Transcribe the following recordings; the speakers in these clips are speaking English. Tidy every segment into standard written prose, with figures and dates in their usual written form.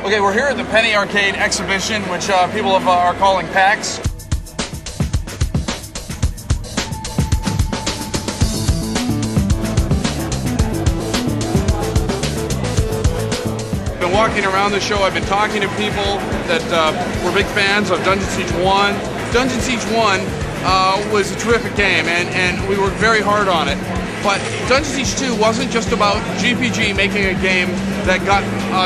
Okay, we're here at the Penny Arcade exhibition, which people are calling PAX. I've been walking around the show. I've been talking to people that were big fans of Dungeon Siege 1. Dungeon Siege 1 was a terrific game, and we worked very hard on it. But Dungeon Siege 2 wasn't just about GPG making a game that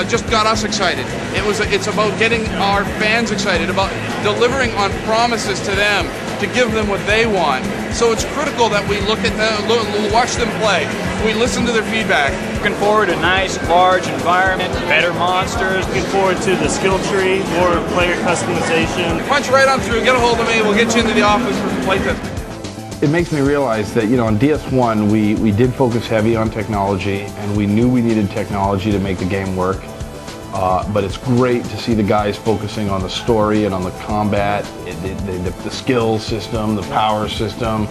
just got us excited. It's about getting our fans excited, about delivering on promises to them to give them what they want. So it's critical that we look at them, watch them play. We listen to their feedback. Looking forward to a nice, large environment, better monsters. Looking forward to the skill tree, more player customization. Punch right on through. Get a hold of me. We'll get you into the office for the playtest. It makes me realize that, on DS1 we did focus heavy on technology, and we knew we needed technology to make the game work. But it's great to see the guys focusing on the story and on the combat, the skill system, the power system,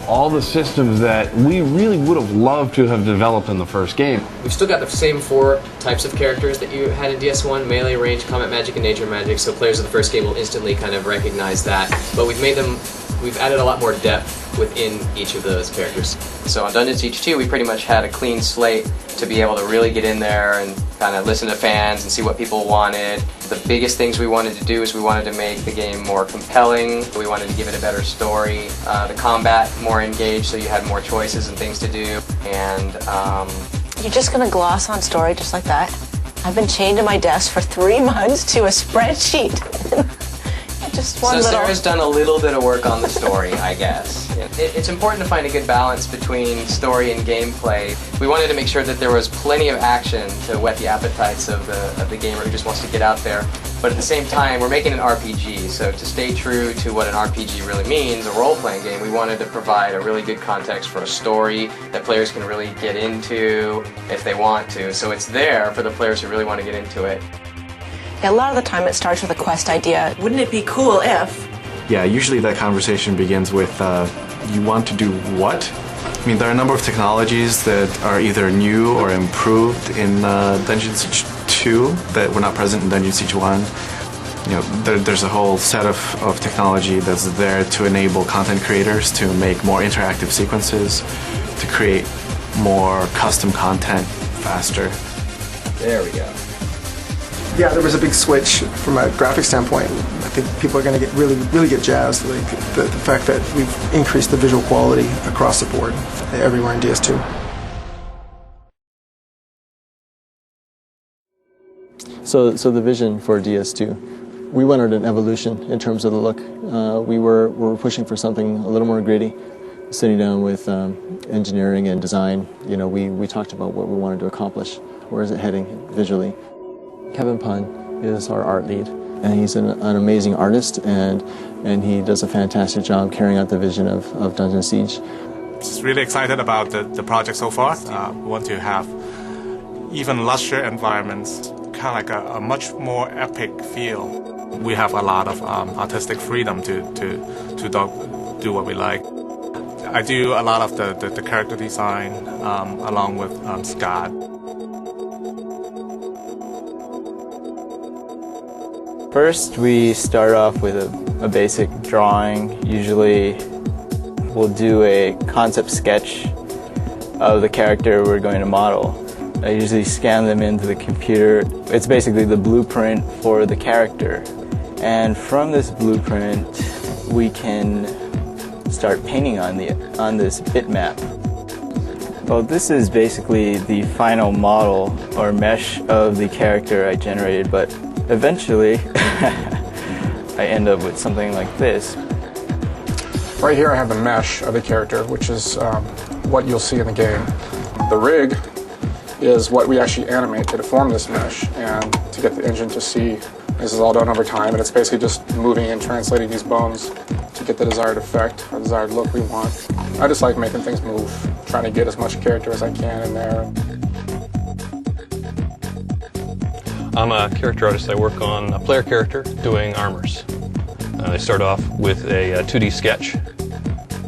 all the systems that we really would have loved to have developed in the first game. We've still got the same 4 types of characters that you had in DS1, melee, range, combat magic, and nature magic, so players of the first game will instantly kind of recognize that. But we've added a lot more depth within each of those characters. So on Dungeon Siege 2, we pretty much had a clean slate to be able to really get in there and kind of listen to fans and see what people wanted. The biggest things we wanted to do is we wanted to make the game more compelling. We wanted to give it a better story. The combat more engaged, so you had more choices and things to do. And You're just gonna gloss on story just like that? I've been chained to my desk for 3 months to a spreadsheet. Just one so Sarah's done a little bit of work on the story, I guess. It's important to find a good balance between story and gameplay. We wanted to make sure that there was plenty of action to whet the appetites of the gamer who just wants to get out there. But at the same time, we're making an RPG, so to stay true to what an RPG really means, a role-playing game, we wanted to provide a really good context for a story that players can really get into if they want to. So it's there for the players who really want to get into it. Yeah, a lot of the time it starts with a quest idea. Wouldn't it be cool if? Yeah, usually that conversation begins with, you want to do what? I mean, there are a number of technologies that are either new or improved in Dungeon Siege 2 that were not present in Dungeon Siege 1. There's a whole set of technology that's there to enable content creators to make more interactive sequences, to create more custom content faster. There we go. Yeah, there was a big switch from a graphic standpoint. I think people are going to really get jazzed. Like the fact that we've increased the visual quality across the board everywhere in DS2. So the vision for DS2, we wanted an evolution in terms of the look. We were pushing for something a little more gritty. Sitting down with engineering and design, we talked about what we wanted to accomplish. Where is it heading visually? Kevin Pun is our art lead, and he's an amazing artist, and he does a fantastic job carrying out the vision of Dungeon Siege. Just really excited about the project so far. We want to have even lusher environments, kind of like a much more epic feel. We have a lot of artistic freedom to do what we like. I do a lot of the character design along with Scott. First, we start off with a basic drawing. Usually, we'll do a concept sketch of the character we're going to model. I usually scan them into the computer. It's basically the blueprint for the character. And from this blueprint, we can start painting on this bitmap. Well, this is basically the final model or mesh of the character I generated, but eventually I end up with something like this. Right here I have the mesh of the character, which is what you'll see in the game. The rig is what we actually animate to deform this mesh and to get the engine to see. This is all done over time, and it's basically just moving and translating these bones to get the desired effect or desired look we want. I just like making things move, trying to get as much character as I can in there. I'm a character artist. I work on a player character doing armors. I start off with a 2D sketch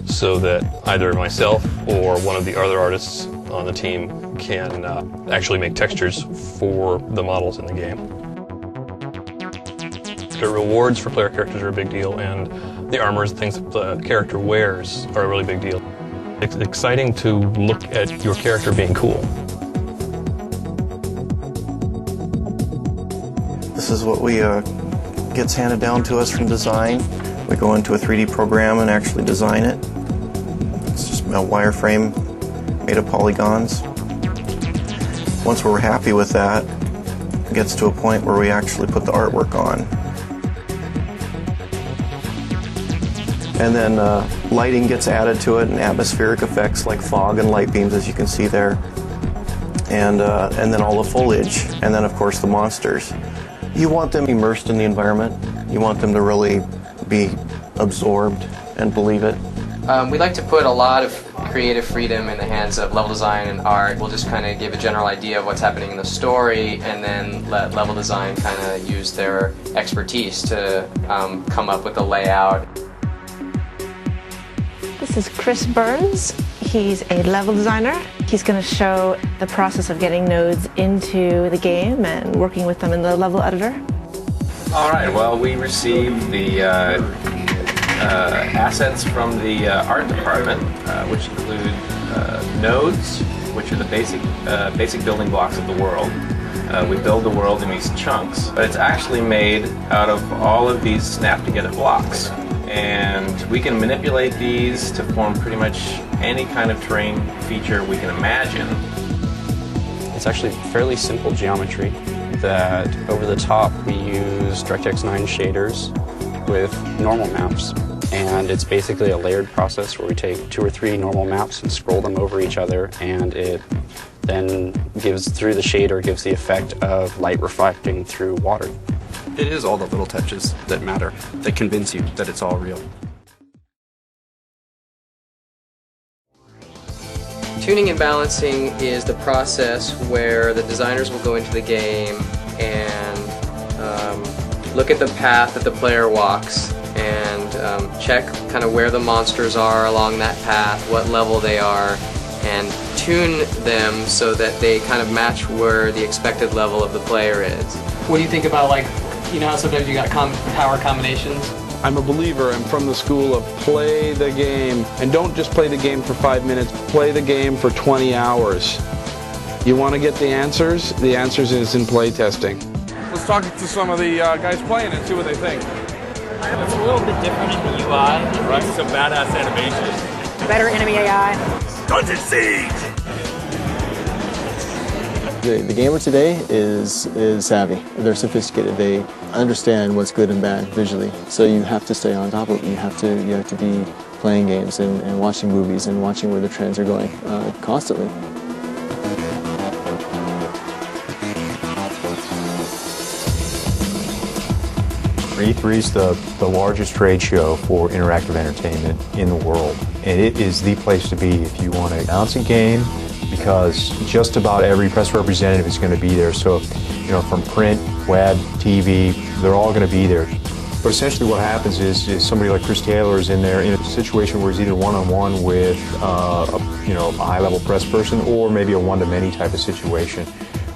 so that either myself or one of the other artists on the team can actually make textures for the models in the game. character. Rewards for player characters are a big deal, and the armors, things that the character wears, are a really big deal. It's exciting to look at your character being cool. This is what we gets handed down to us from design. We go into a 3D program and actually design it. It's just a wireframe made of polygons. Once we're happy with that, it gets to a point where we actually put the artwork on. And then lighting gets added to it, and atmospheric effects like fog and light beams, as you can see there. And then all the foliage, and then of course the monsters. You want them immersed in the environment. You want them to really be absorbed and believe it. We like to put a lot of creative freedom in the hands of level design and art. We'll just kind of give a general idea of what's happening in the story, and then let level design kind of use their expertise to come up with the layout. This is Chris Burns. He's a level designer. He's going to show the process of getting nodes into the game and working with them in the level editor. All right, well, we received the assets from the art department, which include nodes, which are the basic building blocks of the world. We build the world in these chunks, but it's actually made out of all of these snap-together blocks. And we can manipulate these to form pretty much any kind of terrain feature we can imagine. It's actually fairly simple geometry that over the top we use DirectX 9 shaders with normal maps. And it's basically a layered process where we take 2 or 3 normal maps and scroll them over each other, and it then gives, through the shader, gives the effect of light reflecting through water. It is all the little touches that matter, that convince you that it's all real. Tuning and balancing is the process where the designers will go into the game and look at the path that the player walks and check kind of where the monsters are along that path, what level they are, and tune them so that they kind of match where the expected level of the player is. What do you think about, like, you know how sometimes you got power combinations? I'm a believer. I'm from the school of play the game. And don't just play the game for 5 minutes. Play the game for 20 hours. You want to get the answers? The answers is in play testing. Let's talk to some of the guys playing it, see what they think. It's a little bit different in the UI. Right. Some badass animation. Better enemy AI. Dungeon Siege! The gamer today is savvy. They're sophisticated. They understand what's good and bad visually. So you have to stay on top of it. You have to be playing games and watching movies and watching where the trends are going constantly. E3 is the largest trade show for interactive entertainment in the world, and it is the place to be if you want to announce a game, because just about every press representative is going to be there. So, you know, from print, web, TV, they're all going to be there. But essentially what happens is somebody like Chris Taylor is in there in a situation where he's either one-on-one with a high-level press person, or maybe a one-to-many type of situation,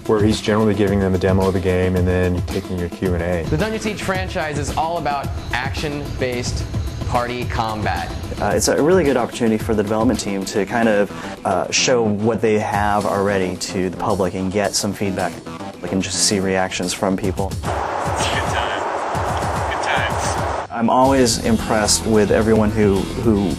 where he's generally giving them a demo of the game and then taking your Q&A. The Dungeon Siege franchise is all about action-based party combat. It's a really good opportunity for the development team to kind of show what they have already to the public and get some feedback. We can just see reactions from people. I'm always impressed with everyone who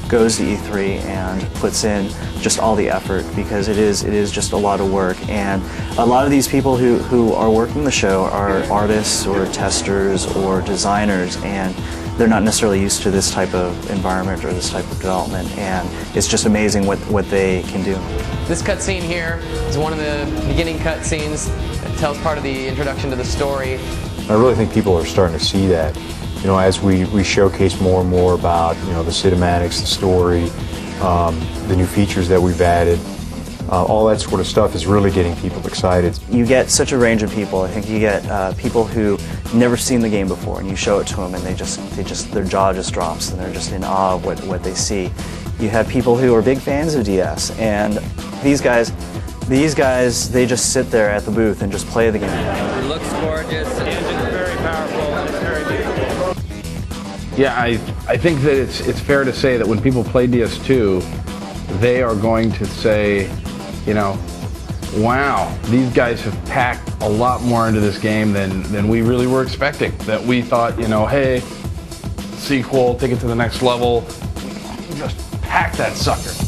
goes to E3 and puts in just all the effort, because it is just a lot of work, and a lot of these people who are working the show are artists or testers or designers, and they're not necessarily used to this type of environment or this type of development, and it's just amazing what they can do. This cutscene here is one of the beginning cutscenes that tells part of the introduction to the story. I really think people are starting to see that. You know, as we showcase more and more about, you know, the cinematics, the story, the new features that we've added, all that sort of stuff is really getting people excited. You get such a range of people. I think you get people who never seen the game before, and you show it to them, and they just their jaw just drops, and they're just in awe of what they see. You have people who are big fans of DS, and these guys, they just sit there at the booth and just play the game. It looks gorgeous. The engine's very powerful. It's very Yeah, I think that it's fair to say that when people play DS2, they are going to say, you know, wow, these guys have packed a lot more into this game than we really were expecting. That we thought, you know, hey, sequel, take it to the next level, just pack that sucker.